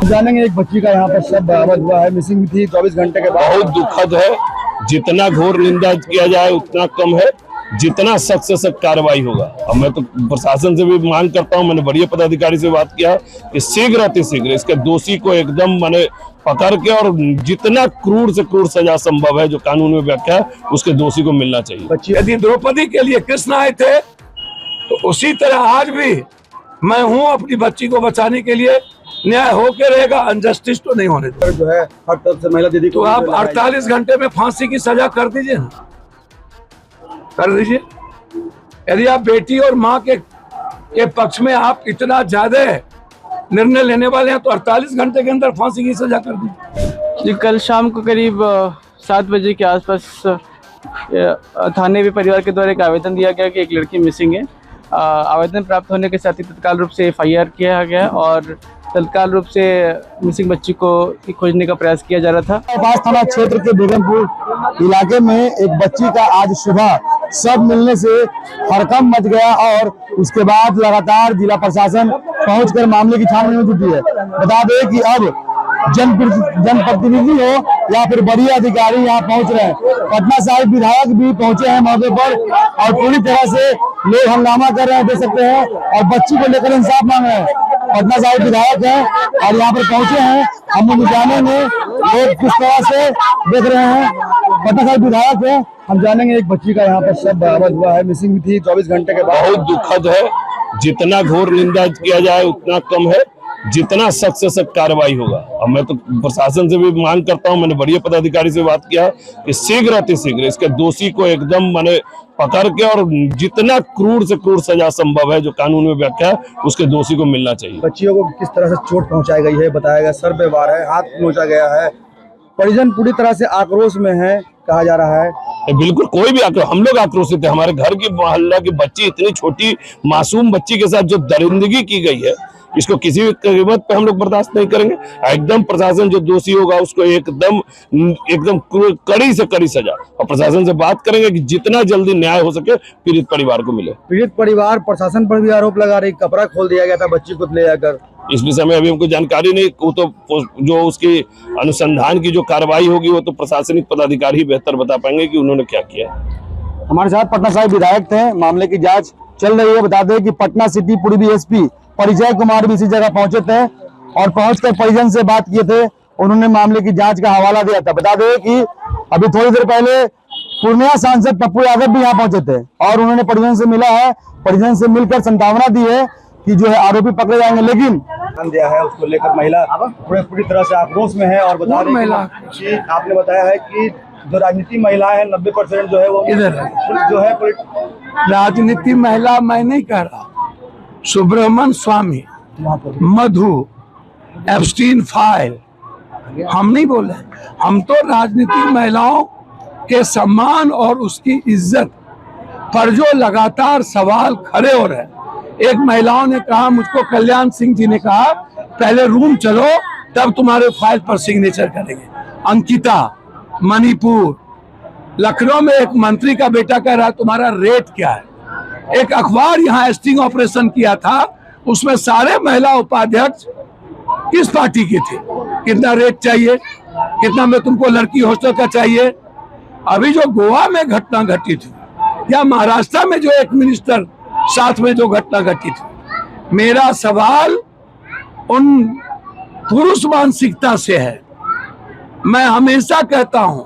जानेंगे एक बच्ची का यहाँ पर शव बरामद हुआ है, मिसिंग थी 24 घंटे के बाद। बहुत दुखद है। जितना घोर निंदा किया जाए उतना कम है। जितना सख्त से सख्त कार्रवाई होगा। अब मैं तो प्रशासन से भी मांग करता हूं, मैंने वरीय पदाधिकारी से बात किया कि शीघ्र अतिशीघ्र इसके दोषी को एकदम मैंने पकड़ के और जितना क्रूर से क्रूर सजा संभव है जो कानून में व्याख्या है उसके दोषी को मिलना चाहिए। बच्ची यदि द्रौपदी के लिए कृष्ण आए थे तो उसी तरह आज भी मैं हूं अपनी बच्ची को बचाने के लिए। न्याय होके रहेगा, अनजस्टिस तो नहीं होने देगा। जो है हर तरफ से महिला दीदी तो आप 48 घंटे में फांसी की सजा कर दीजिए ना, कर दीजिए। यदि आप बेटी और माँ के पक्ष में आप इतना ज्यादा निर्णय लेने वाले हैं तो 48 घंटे के अंदर फांसी की सजा कर दीजिए। जी, कल शाम को करीब 7 बजे के आसपास थाने में परिवार के द्वारा एक आवेदन दिया गया कि एक लड़की मिसिंग है। आवेदन प्राप्त होने के साथ ही तत्काल रूप से FIR किया गया और तत्काल रूप से मिसिंग बच्ची को खोजने का प्रयास किया जा रहा था। पास थाना क्षेत्र के बेगमपुर इलाके में एक बच्ची का आज सुबह शव मिलने से हड़कंप मच गया और उसके बाद लगातार जिला प्रशासन पहुंचकर मामले की छानबीन में जुटी है। बता दें कि अब जनप्रतिनिधि हो या फिर बड़ी अधिकारी यहाँ पहुंच रहे हैं। पटना साहिब विधायक भी पहुंचे हैं मौके पर और पूरी तरह से लोग हंगामा कर रहे हैं, देख सकते हैं, और बच्ची को लेकर इंसाफ मांग रहे हैं। पटना साहिब विधायक हैं और यहाँ पर पहुंचे हैं। हम लोग जानेंगे लोग किस तरह से देख रहे हैं। पटना साहिब विधायक है, हम जानेंगे एक बच्ची का यहाँ पर शव बरामद हुआ है, मिसिंग थी 24 घंटे के बाद। बहुत दुखद है। जितना घोर निंदा किया जाए उतना कम है। जितना सख्त से सख्त कार्रवाई होगा। अब मैं तो प्रशासन से भी मांग करता हूं, मैंने वरीय पदाधिकारी से बात किया कि शीघ्र अतिशीघ्र इसके दोषी को एकदम मैंने पकड़ के और जितना क्रूर से क्रूर सजा संभव है जो कानून में व्याख्या है उसके दोषी को मिलना चाहिए। बच्चियों को किस तरह से चोट पहुंचाई गई है बताया गया, सर पे वार है, हाथ नोचा गया है, परिजन पूरी तरह से आक्रोश में है कहा जा रहा है। बिल्कुल कोई भी हम लोग आक्रोशित है। हमारे घर की मोहल्ला की बच्ची, इतनी छोटी मासूम बच्ची के साथ जो दरिंदगी की गई है इसको किसी भी कीमत पे हम लोग बर्दाश्त नहीं करेंगे। एकदम प्रशासन जो दोषी होगा उसको एकदम कड़ी से कड़ी सजा, और प्रशासन से बात करेंगे कि जितना जल्दी न्याय हो सके पीड़ित परिवार को मिले। पीड़ित परिवार प्रशासन पर भी आरोप लगा रही, कपड़ा खोल दिया गया था बच्ची को ले जाकर। इस विषय में अभी हमको जानकारी नहीं। वो तो जो उसकी अनुसंधान की जो कार्रवाई होगी वो तो प्रशासनिक पदाधिकारी ही बेहतर बता पाएंगे कि उन्होंने क्या किया। हमारे साथ पटना साहिब विधायक थे, मामले की जाँच चल रही है। बता दें कि पटना सिटी पूर्वी SP परिजय कुमार भी इसी जगह पहुंचे थे और पहुंचकर परिजन से बात किए थे। उन्होंने मामले की जांच का हवाला दिया था। बता दें कि अभी थोड़ी देर पहले पूर्णिया सांसद पप्पू यादव भी यहाँ पहुंचे थे और उन्होंने परिजन से मिला है। परिजन से मिलकर संभावना दी है कि जो है आरोपी पकड़े जाएंगे, लेकिन दिया है उसको लेकर महिला पूरी तरह से आक्रोश में है। और बता दें कि आपने बताया है कि जो राजनीति महिला है 90% जो है वो इधर जो है राजनीति महिला मैं नहीं कह रहा। सुब्रमण्यम स्वामी, मधु, एप्स्टीन फाइल, हम नहीं बोल रहे। हम तो राजनीतिक महिलाओं के सम्मान और उसकी इज्जत पर जो लगातार सवाल खड़े हो रहे हैं। एक महिलाओं ने कहा, मुझको कल्याण सिंह जी ने कहा, पहले रूम चलो तब तुम्हारे फाइल पर सिग्नेचर करेंगे। अंकिता, मणिपुर, लखनऊ में एक मंत्री का बेटा कह रहा तुम्हारा रेट क्या है। एक अखबार यहाँ स्टिंग ऑपरेशन किया था, उसमें सारे महिला उपाध्यक्ष किस पार्टी के थे, कितना रेट चाहिए, कितना में तुमको लड़की हॉस्टल का चाहिए। अभी जो गोवा में घटना घटी थी या महाराष्ट्र में जो एक मिनिस्टर साथ में जो घटना घटी थी, मेरा सवाल उन पुरुष मानसिकता से है। मैं हमेशा कहता हूं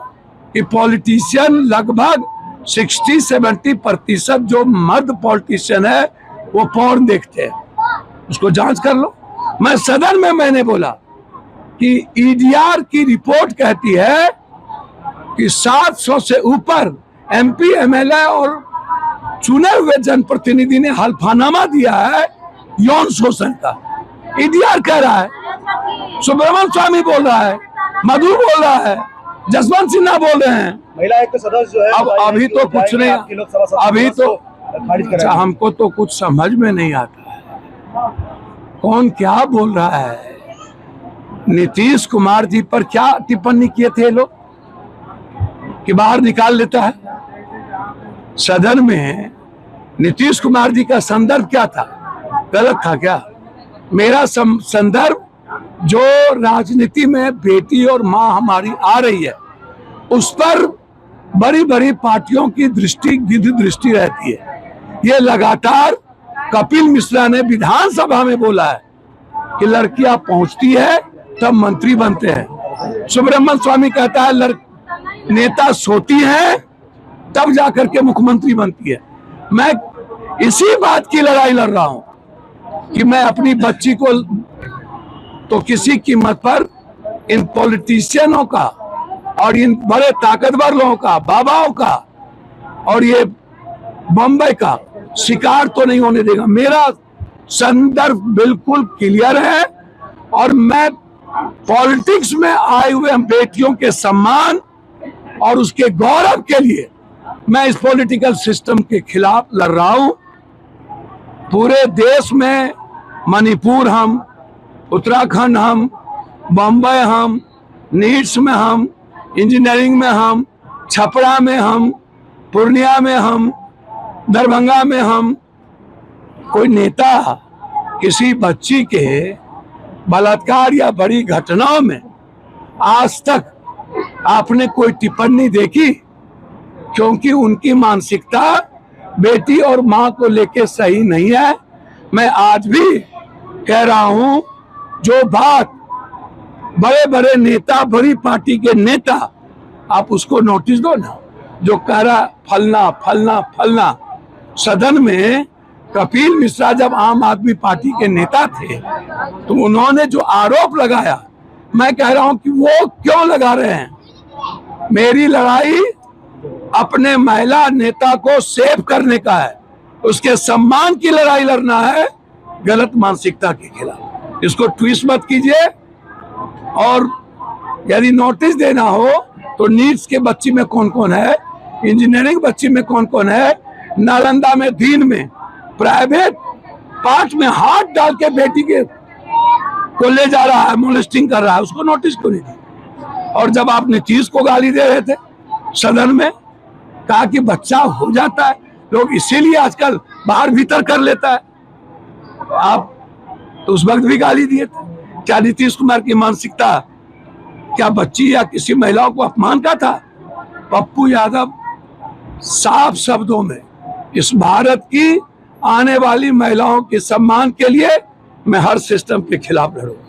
कि पॉलिटिशियन लगभग 60-70% जो मर्द पॉलिटिशियन है वो पॉर्न देखते हैं, उसको जांच कर लो। मैं सदन में मैंने बोला कि EDR की रिपोर्ट कहती है कि 700 से ऊपर MP, MLA और चुने हुए जनप्रतिनिधि ने हल्फानामा दिया है यौन शोषण का। EDR कह रहा है, सुब्रमण्यम स्वामी बोल रहा है, मधु बोल रहा है, जसवंत सिन्हा बोल रहे हैं। महिला आयोग के सदस्य जो है अब अभी तो कुछ नहीं, अभी तो हमको तो कुछ समझ में नहीं आता है कौन क्या बोल रहा है। नीतीश कुमार जी पर क्या टिप्पणी किए थे लोग कि बाहर निकाल लेता है। सदन में नीतीश कुमार जी का संदर्भ क्या था, गलत था क्या? मेरा संदर्भ जो राजनीति में बेटी और माँ हमारी आ रही है, उस पर बड़ी बड़ी पार्टियों की विधि दृष्टि रहती है। ये लगातार कपिल मिश्रा ने विधानसभा में बोला है कि लड़कियां पहुंचती है तब मंत्री बनते हैं। सुब्रमण्यम स्वामी कहता है नेता सोती है तब जाकर के मुख्यमंत्री बनती है। मैं इसी बात की लड़ाई लड़ रहा हूं कि मैं अपनी बच्ची को तो किसी कीमत पर इन पॉलिटिशियनों का और इन बड़े ताकतवर लोगों का, बाबाओं का और ये बम्बई का शिकार तो नहीं होने देगा। मेरा संदर्भ बिल्कुल क्लियर है और मैं पॉलिटिक्स में आए हुए बेटियों के सम्मान और उसके गौरव के लिए मैं इस पॉलिटिकल सिस्टम के खिलाफ लड़ रहा हूं। पूरे देश में मणिपुर हम, उत्तराखंड हम, बम्बई हम, नीट्स में हम, इंजीनियरिंग में हम, छपरा में हम, पूर्णिया में हम, दरभंगा में हम, कोई नेता किसी बच्ची के बलात्कार या बड़ी घटनाओं में आज तक आपने कोई टिप्पणी देखी? क्योंकि उनकी मानसिकता बेटी और मां को लेके सही नहीं है। मैं आज भी कह रहा हूं, जो बात बड़े बड़े नेता, बड़ी पार्टी के नेता, आप उसको नोटिस दो ना। जो कह रहा फलना फलना फलना, सदन में कपिल मिश्रा जब आम आदमी पार्टी के नेता थे तो उन्होंने जो आरोप लगाया, मैं कह रहा हूं कि वो क्यों लगा रहे हैं। मेरी लड़ाई अपने महिला नेता को सेव करने का है, उसके सम्मान की लड़ाई लड़ना है, गलत मानसिकता के खिलाफ। इसको ट्विस्ट मत कीजिए। और यदि नोटिस देना हो तो नीट्स के बच्ची में कौन कौन है, इंजीनियरिंग बच्ची में कौन कौन है, नालंदा में दिन में प्राइवेट पार्ट में हाथ डाल के बेटी के को ले जा रहा है, मोलेस्टिंग कर रहा है, उसको नोटिस क्यों नहीं दी? और जब आप नीतीश को गाली दे रहे थे सदन में, कहा कि बच्चा हो जाता है, लोग इसीलिए आजकल बाहर भीतर कर लेता है, आप तो उस वक्त भी गाली दिए थे। क्या नीतीश कुमार की मानसिकता क्या बच्ची या किसी महिलाओं को अपमान का था? पप्पू यादव साफ शब्दों में इस भारत की आने वाली महिलाओं के सम्मान के लिए मैं हर सिस्टम के खिलाफ लड़ूंगा।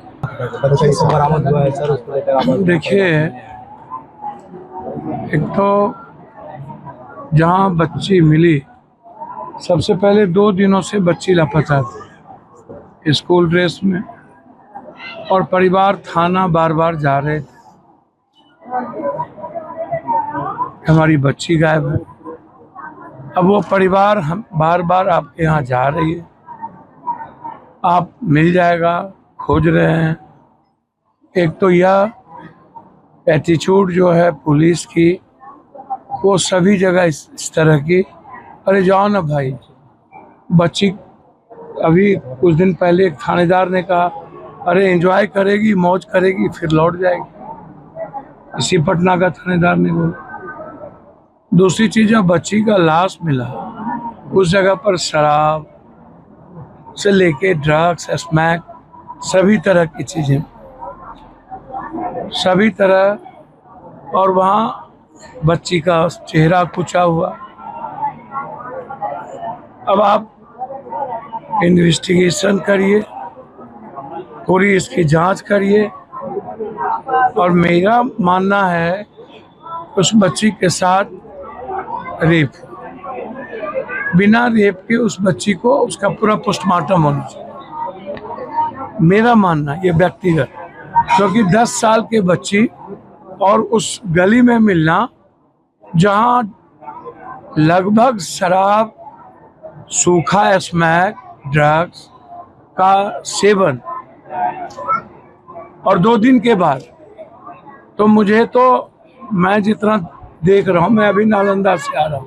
देखिए, एक तो जहां बच्ची मिली, सबसे पहले 2 दिनों से बच्ची लापता थी स्कूल ड्रेस में, और परिवार थाना बार बार जा रहे थे, हमारी बच्ची गायब है। अब वो परिवार हम बार बार आपके यहाँ जा रही है, आप मिल जाएगा, खोज रहे हैं। एक तो यह एटीट्यूड जो है पुलिस की, वो सभी जगह इस तरह की, अरे जाओ ना भाई, बच्ची अभी कुछ दिन पहले एक थानेदार ने कहा अरे एंजॉय करेगी, मौज करेगी, फिर लौट जाएगी। इसी पटना का थानेदार ने बोला। दूसरी चीज, जब बच्ची का लाश मिला, उस जगह पर शराब से लेके ड्रग्स, स्मैक, सभी तरह की चीजें, सभी तरह, और वहाँ बच्ची का चेहरा कुचा हुआ। अब आप इन्वेस्टिगेशन करिए, पूरी इसकी जांच करिए, और मेरा मानना है उस बच्ची के साथ रेप, बिना रेप के उस बच्ची को उसका पूरा पोस्टमार्टम होना चाहिए, मेरा मानना ये व्यक्तिगत। क्योंकि 10 साल के बच्ची और उस गली में मिलना जहां लगभग शराब, सूखा स्मैक, ड्रग्स का सेवन, और 2 दिन के बाद, तो मुझे तो, मैं जितना देख रहा हूं, मैं अभी नालंदा से आ रहा हूं,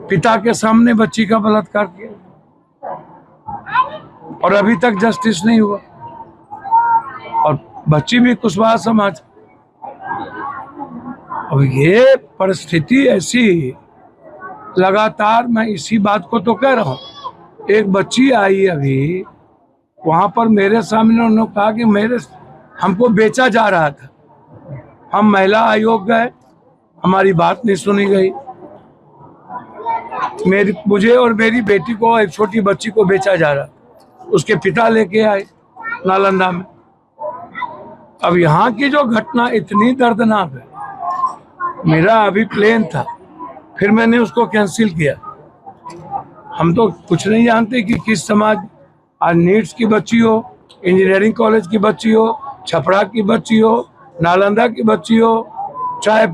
पिता के सामने बच्ची का बलात्कार किया और अभी तक जस्टिस नहीं हुआ, और बच्ची भी कुशवाहा समाज। अब ये परिस्थिति ऐसी, लगातार मैं इसी बात को तो कह रहा हूं। एक बच्ची आई अभी, वहां पर मेरे सामने उन्होंने कहा कि हमको बेचा जा रहा था। हम महिला आयोग गए, हमारी बात नहीं सुनी गई। मुझे और मेरी बेटी को, एक छोटी बच्ची को बेचा जा रहा था। उसके पिता लेके आए नालंदा में। अब यहाँ की जो घटना इतनी दर्दनाक है, मेरा अभी प्लेन था, फिर मैंने उसको कैंसिल किया। हम तो कुछ नहीं जानते कि किस समाज, आज नीट्स की बच्ची हो, इंजीनियरिंग कॉलेज की बच्ची हो, छपरा की बच्ची हो, नालंदा की बच्ची हो, चाहे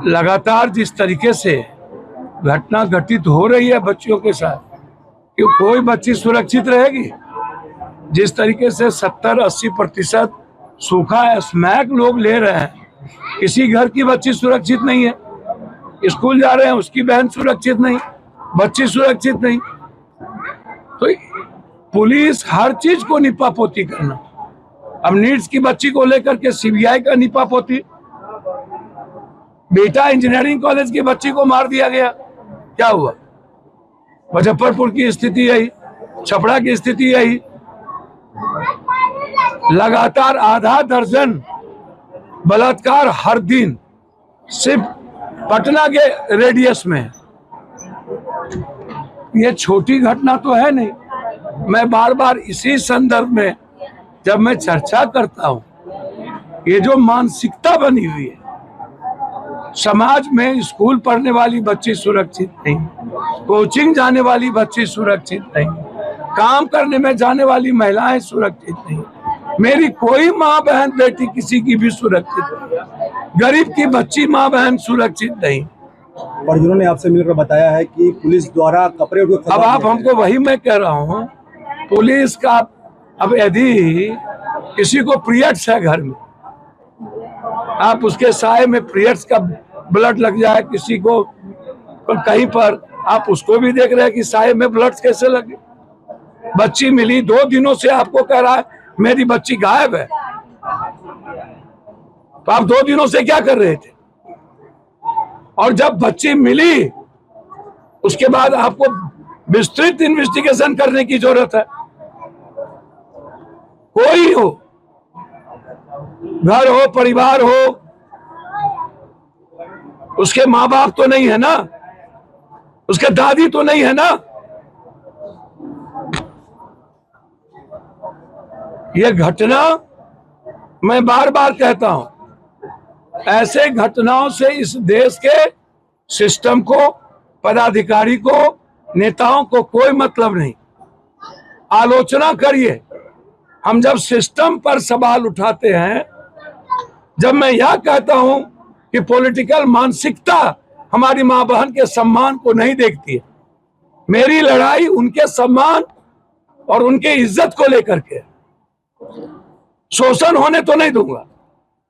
लगातार जिस तरीके से घटना घटित हो रही है बच्चियों के साथ, कि कोई बच्ची सुरक्षित रहेगी? जिस तरीके से 70-80% सूखा स्मैक लोग ले रहे हैं, किसी घर की बच्ची सुरक्षित नहीं है। स्कूल जा रहे हैं, उसकी बहन सुरक्षित नहीं, बच्ची सुरक्षित नहीं। तो पुलिस हर चीज को निपापोती करना। अब नीट्स की बच्ची को लेकर के सीबीआई का निपापोती, बेटा इंजीनियरिंग कॉलेज की बच्ची को मार दिया गया, क्या हुआ? मुजफ्फरपुर की स्थिति यही, छपरा की स्थिति यही। लगातार आधा दर्जन बलात्कार हर दिन सिर्फ पटना के रेडियस में। ये छोटी घटना तो है नहीं। मैं बार बार इसी संदर्भ में जब मैं चर्चा करता हूं, ये जो मानसिकता बनी हुई है समाज में, स्कूल पढ़ने वाली बच्ची सुरक्षित नहीं, कोचिंग जाने वाली बच्ची सुरक्षित नहीं, काम करने में जाने वाली महिलाएं सुरक्षित नहीं, मेरी कोई माँ बहन बेटी किसी की भी सुरक्षित नहीं, गरीब की बच्ची माँ बहन सुरक्षित नहीं। परिजनों ने आपसे मिलकर बताया है कि पुलिस द्वारा कपड़े। अब आप हमको, वही मैं कह रहा हूँ, पुलिस का, अब यदि किसी को पीरियड्स है घर में, आप उसके साए में पीरियड्स का ब्लड लग जाए, किसी को कहीं पर, आप उसको भी देख रहे हैं कि साए में ब्लड कैसे लगे। बच्ची मिली 2 दिनों से, आपको कह रहा है मेरी बच्ची गायब है, तो आप 2 दिनों से क्या कर रहे थे? और जब बच्ची मिली उसके बाद आपको विस्तृत इन्वेस्टिगेशन करने की जरूरत है। कोई हो, घर हो, परिवार हो, उसके माँ बाप तो नहीं है ना, उसके दादी तो नहीं है ना। ये घटना, मैं बार बार कहता हूं, ऐसे घटनाओं से इस देश के सिस्टम को, पदाधिकारी को, नेताओं को कोई मतलब नहीं। आलोचना करिए। हम जब सिस्टम पर सवाल उठाते हैं, जब मैं यह कहता हूं कि पॉलिटिकल मानसिकता हमारी मां बहन के सम्मान को नहीं देखती है, मेरी लड़ाई उनके सम्मान और उनके इज्जत को लेकर के, शोषण होने तो नहीं दूंगा।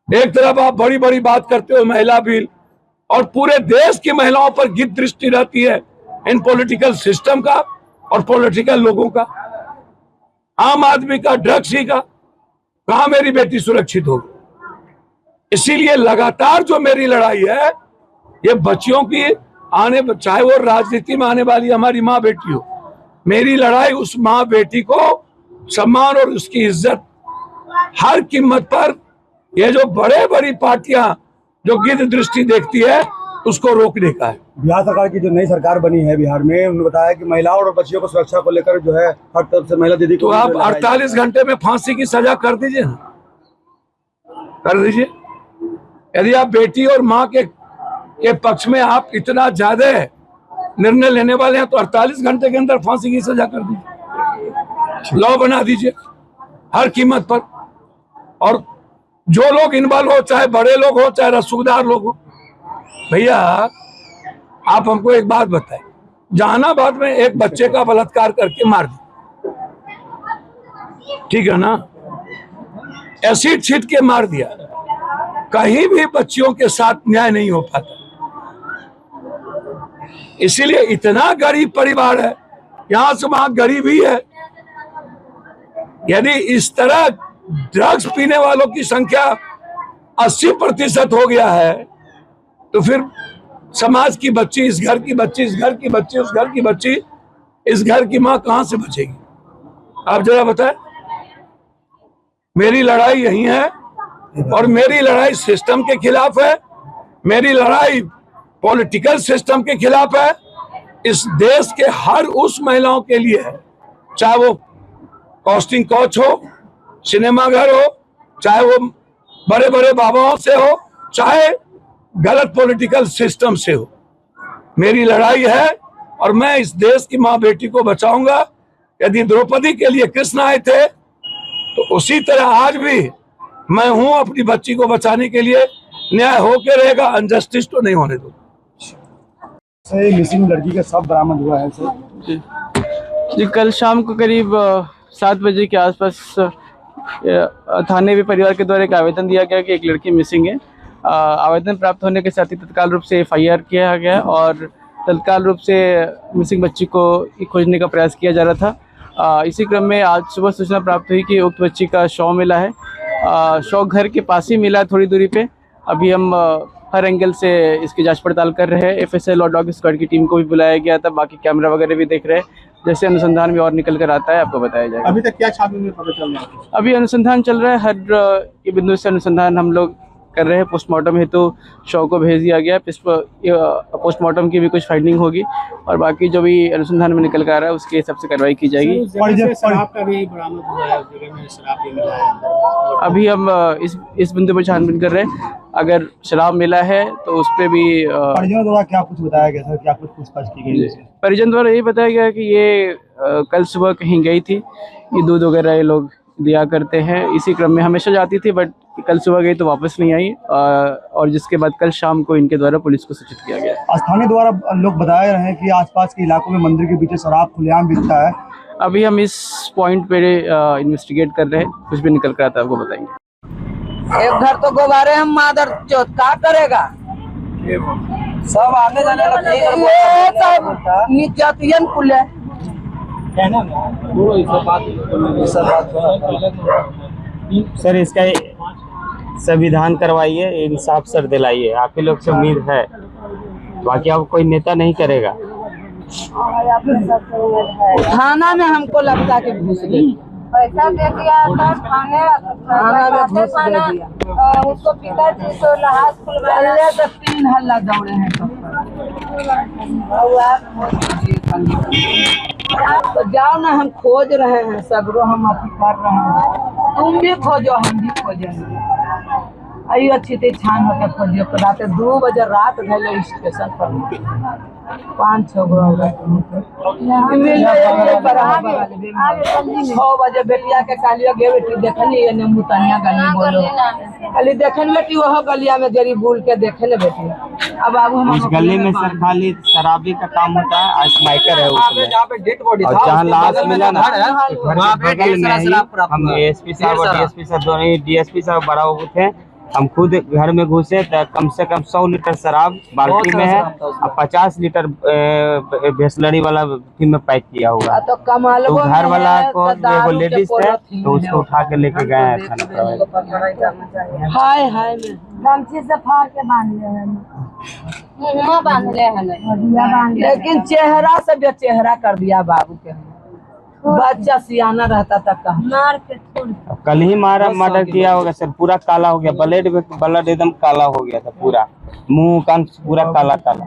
एक तरफ आप बड़ी बड़ी बात करते हो महिला बिल, और पूरे देश की महिलाओं पर गिद्ध दृष्टि रहती है इन पॉलिटिकल सिस्टम का और पॉलिटिकल लोगों का, आम आदमी का, ड्रग्स ही का। कहां मेरी बेटी सुरक्षित होगी? इसीलिए लगातार जो मेरी लड़ाई है, ये बच्चियों की आने, चाहे वो राजनीति में आने वाली हमारी माँ बेटी हो, मेरी लड़ाई उस माँ बेटी को सम्मान और उसकी इज्जत हर कीमत पर, ये जो बड़े बड़ी पार्टियां जो गिद्ध दृष्टि देखती है, उसको रोकने का है। बिहार सरकार की जो नई सरकार बनी है बिहार में, उन्होंने बताया कि महिलाओं और बच्चियों को सुरक्षा को लेकर जो है हर तरफ से महिला दीदी को, तो आप 48 घंटे में फांसी की सजा कर दीजिए ना, कर दीजिए। यदि आप बेटी और माँ के पक्ष में आप इतना ज्यादा निर्णय लेने वाले हैं, तो 48 घंटे के अंदर फांसी की सजा कर दीजिए, लॉ बना दीजिए हर कीमत पर। और जो लोग इन्वॉल्व हो, चाहे बड़े लोग हो, चाहे रसूखदार लोग हो, भैया आप हमको एक बात बताएं, जहानाबाद में एक बच्चे का बलात्कार करके मार दिया, ठीक है ना, एसिड छीट के मार दिया, कहीं भी बच्चियों के साथ न्याय नहीं हो पाता। इसीलिए इतना गरीब परिवार है, यहां से वहां गरीबी है। यदि इस तरह ड्रग्स पीने वालों की संख्या 80% हो गया है, तो फिर समाज की बच्ची, इस घर की बच्ची, इस घर की बच्ची, उस घर की बच्ची, इस घर की माँ कहां से बचेगी? आप जरा बताएं। मेरी लड़ाई यही है और मेरी लड़ाई सिस्टम के खिलाफ है, मेरी लड़ाई पॉलिटिकल सिस्टम के खिलाफ है। इस देश के हर उस महिलाओं के लिए है, चाहे वो कास्टिंग कोच हो, सिनेमा घर हो, चाहे वो बड़े बड़े बाबाओं से हो, चाहे गलत पॉलिटिकल सिस्टम से हो। मेरी लड़ाई है और मैं इस देश की माँ बेटी को बचाऊंगा। यदि द्रौपदी के लिए कृष्ण आए थे तो उसी तरह आज भी मैं हूं अपनी बच्ची को बचाने के लिए। न्याय होके रहेगा, अनजस्टिस तो नहीं होने दूंगा। मिसिंग लड़की का शव बरामद हुआ है सर। जी, कल शाम को करीब 7 बजे के आसपास थाने में परिवार के द्वारा एक आवेदन दिया गया कि एक लड़की मिसिंग है। आवेदन प्राप्त होने के साथ ही तत्काल रूप से FIR किया गया और तत्काल रूप से मिसिंग बच्ची को खोजने का प्रयास किया जा रहा था। इसी क्रम में आज सुबह सूचना प्राप्त हुई कि उक्त बच्ची का शव मिला है। शव घर के पास ही मिला, थोड़ी दूरी पे। अभी हम हर एंगल से इसकी जांच पड़ताल कर रहे हैं। FSL और डॉग स्क्वाड की टीम को भी बुलाया गया था, बाकी कैमरा वगैरह भी देख रहे हैं। जैसे अनुसंधान में और निकल कर आता है आपको बताया जाएगा। अभी तक क्या छानबीन में पता चल रहा है? अभी अनुसंधान चल रहा है, हर बिंदु से अनुसंधान हम लोग कर रहे हैं। पोस्टमार्टम हेतु शव को भेज दिया गया। पोस्टमार्टम की भी कुछ फाइंडिंग होगी और बाकी जो भी अनुसंधान में निकल कर आ रहा है उसके हिसाब से कार्रवाई की जाएगी। शराब का भी बरामद हुआ है, उस जगह में शराब भी मिला है। अभी हम इस बिंदु पर छानबीन कर रहे हैं। अगर शराब मिला है तो उस पर भी परिजनों द्वारा क्या कुछ बताया गया सर? क्या कुछ पूछताछ की गई? परिजन द्वारा यही बताया गया कि ये कल सुबह कहीं गई थी, ये दूध वगैरह ये लोग दिया करते हैं, इसी क्रम में हमेशा जाती थी, बट कल सुबह गई तो वापस नहीं आई। और जिसके बाद कल शाम को इनके द्वारा पुलिस को सूचित किया गया। स्थानीय द्वारा लोग बता रहे हैं कि आसपास के इलाकों में मंदिर के पीछे शराब खुलेआम बिकता है। अभी हम इस पॉइंट पे इन्वेस्टिगेट कर रहे हैं, कुछ भी निकल कर आता है आपको बताएंगे। एक घर तो गोबारे हम मादर चौथ का करेगा, सब आने जाने लगे, ये सब निजातियन कुल है। सर इसका संविधान करवाइए, इंसाफ सर दिलाइए, आप ही लोग से उम्मीद है, बाकी अब कोई नेता नहीं करेगा। थाना में हमको लगता कि घुस गई, पैसा दे दिया था थाने उसको पिताजी तो लहाज खुलवाया तो 3 हल्ला दौड़े हैं। तो जाओ ना, हम खोज रहे हैं, सगरो हम अभी कर रहे हैं। तुम भी खोजो, हम भी खोजेंगे। आई अच्छी थी छान होकर खोजियो। रात 2 बजे रात गए स्टेशन पर 5-6 गो 6 बजे बेटिया के कालिया गे बेटी देखली नींबू तनिया गली बोलो खाली देखन बेटी वह गलिया में जरी बुल के देखे ले बेटी। अब बाबू हम उस गली में सर खाली शराबी का काम होता है। आज माइकर है उसमें, और जहाँ लाश मिला ना बगल में ही हम ASP साहब और DSP साहब दोनों ही, DSP साहब बड़ा वो थे, हम खुद घर में घुसे तो कम से कम 100 लीटर शराब बाल्टी में है और 50 लीटर भेसलड़ी वाला में पैक किया हुआ। तो कमाल तो घर वाला को वो लेडीज थे तो उसको उठा के लेके गए हैं थाना। हाय हाय में गमछी से फाड़ के बांध ले हैं, मुंह बांध ले हैं, लेकिन चेहरा से बेचेहरा कर दिया बाबू के। बच्चा सियाना रहता था कहा मार के छोड़। कल ही मर्डर किया होगा सर, पूरा काला हो गया, ब्लड एकदम काला हो गया था, पूरा मुंह कान पूरा काला काला।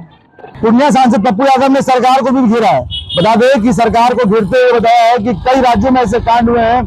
पूर्णिया सांसद पप्पू यादव ने सरकार को भी घेरा है। बता दें कि सरकार को घेरते हुए बताया है कि कई राज्यों में ऐसे कांड हुए हैं,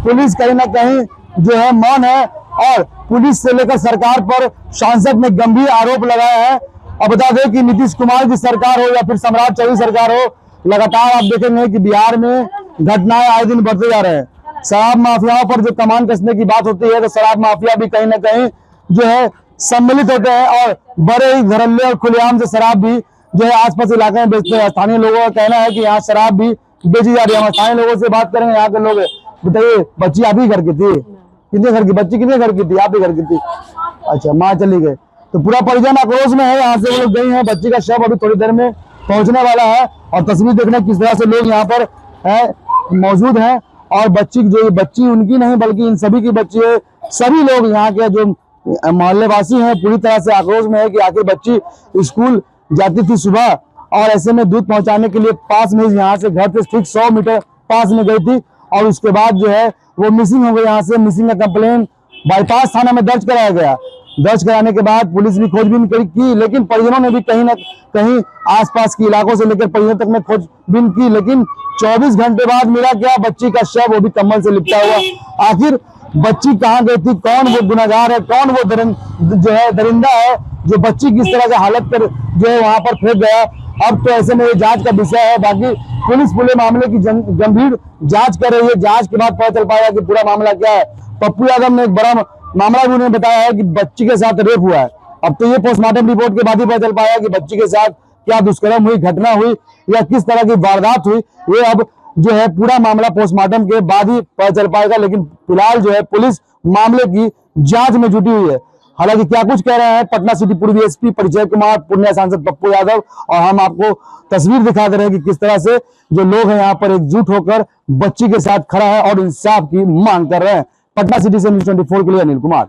पुलिस कहीं ना कहीं जो है मौन है और पुलिस से लेकर सरकार पर सांसद ने गंभीर आरोप लगाया है। और बता दें कि नीतीश कुमार की सरकार हो या फिर सम्राट चौधरी सरकार हो, लगातार आप देखेंगे कि बिहार में घटनाएं आए दिन बढ़ते जा रहे हैं। शराब माफियाओं पर जो कमान कसने की बात होती है तो शराब माफिया भी कहीं ना कहीं जो है सम्मिलित होते हैं और बड़े ही धड़ल्ले और खुलेआम से शराब भी जो है आसपास इलाके में बेचते हैं। स्थानीय लोगों का कहना है कि यहाँ शराब भी बेची जा रही है। हम स्थानीय लोगों से बात करेंगे, यहाँ के लोग बताइए, बच्ची आप ही घर की थी? कितने घर की बच्ची, कितने घर की थी? आप ही घर की थी? अच्छा, माँ चली गई तो पूरा परिजन आक्रोश में है। यहाँ से वो लोग गई हैं, बच्ची का शव अभी थोड़ी देर में पहुंचने वाला है और तस्वीर देखना किस तरह से लोग यहाँ पर मौजूद हैं। और बच्ची जो बच्ची उनकी नहीं बल्कि इन सभी की बच्ची है। सभी लोग यहाँ के जो मोहल्लेवासी हैं पूरी तरह से आक्रोश में है कि आखिर बच्ची स्कूल जाती थी सुबह और ऐसे में दूध पहुंचाने के लिए पास में यहाँ से घर से ठीक 100 मीटर पास में गई थी और उसके बाद जो है वो मिसिंग हो गई। यहाँ से मिसिंग का कंप्लेन बाईपास थाना में दर्ज कराया गया। दर्ज कराने के बाद पुलिस भी खोजबीन की, लेकिन परिजनों ने भी कहीं ना कहीं आसपास के इलाकों से लेकर परिजनों तक में खोजबीन की, लेकिन 24 घंटे बाद मिला क्या? बच्ची का शव, वो भी कम्बल से लिपटा हुआ। आखिर बच्ची कहाँ गई थी? कौन वो गुनहगार है? कौन वो दरिंदा है जो बच्ची की इस तरह से हालत कर जो है वहां पर फेंक गया? अब तो ऐसे में ये जांच का विषय है। बाकी पुलिस पूरे मामले की गंभीर जांच कर रही है। जांच के बाद पता चल पाएगा कि पूरा मामला क्या है। पप्पू यादव ने एक बड़ा मामला भी उन्होंने बताया है कि बच्ची के साथ रेप हुआ है। अब तो ये पोस्टमार्टम रिपोर्ट के बाद ही पता चल पाया कि बच्ची के साथ क्या दुष्कर्म हुई, घटना हुई या किस तरह की वारदात हुई। ये अब जो है पूरा मामला पोस्टमार्टम के बाद ही पता चल पाएगा। लेकिन फिलहाल जो है पुलिस मामले की जांच में जुटी हुई है। हालांकि क्या कुछ कह रहे हैं पटना सिटी पूर्वी एसपी परिचय कुमार, पूर्णिया सांसद पप्पू यादव, और हम आपको तस्वीर दिखा दे रहे हैं कि किस तरह से जो लोग हैं यहाँ पर एकजुट होकर बच्ची के साथ खड़ा है और इंसाफ की मांग कर रहे हैं। पटना सिटी से न्यूज़ 24 के लिए अनिल कुमार।